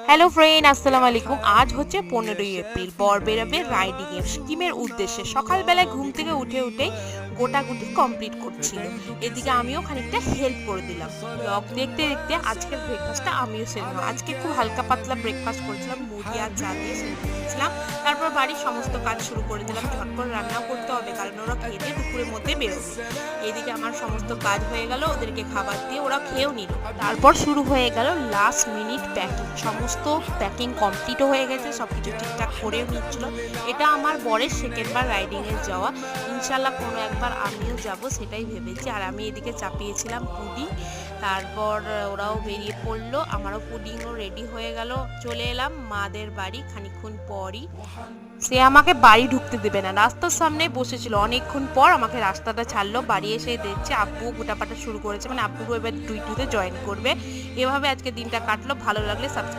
Hello friend, আসসালামু আলাইকুম। আজ হচ্ছে 15ই এপ্রিল। বর বেরোবে রাইডিং এ সিকিমের উদ্দেশ্যে। সকালবেলায় ঘুম থেকে উঠে গোটাগুটি কমপ্লিট করছিল। এদিকে আমিও খানিকটা হেল্প করে দিলাম। ব্লগ দেখতে দেখতে আজকের ব্রেকফাস্টটা আমিও সেরে নিলাম। আজকে খুব হালকা পাতলা ব্রেকফাস্ট করেছিলাম, মুড়ি আর চা দিয়ে সেরে নিয়েছিলাম। তারপর বাড়ির সমস্ত কাজ শুরু করে দিলাম। ঝটপট রান্নাও করতে হবে, কারণ ওরা খেয়ে দিয়ে দুপুরের মধ্যে বেরোবে। এদিকে আমার সমস্ত কাজ হয়ে গেল, ওদেরকে খাবার দিয়ে ওরা খেয়েও নিল। তারপর শুরু হয়ে গেল লাস্ট মিনিট প্যাকিং। সমস্ত প্যাকিং কমপ্লিটও হয়ে গেছে, সবকিছু ঠিকঠাক করেও নিচ্ছিল। এটা আমার বরের সেকেন্ডবার রাইডিংয়ে যাওয়া। ইনশাল্লাহ কোনো একবার আমিও যাব, সেটাই ভেবেছি। আর আমি এদিকে চাপিয়েছিলাম পুডিং। তারপর ওরাও বেরিয়ে পড়লো, আমারও পুডিংও রেডি হয়ে গেল। চলে এলাম মাদের বাড়ি খানিকক্ষণ পরই। সে আমাকে বাড়ি ঢুকতে দেবে না, রাস্তার সামনে বসেছিল। অনেকক্ষণ পর আমাকে রাস্তাটা ছাড়লো। বাড়ি এসে দেখছে আব্বু গোটাপাটা শুরু করেছে, মানে আব্বু এবার টুইটুতে জয়েন করবে। এভাবে আজকে দিনটা কাটলো। ভালো লাগলে সাবস্ক্রাইব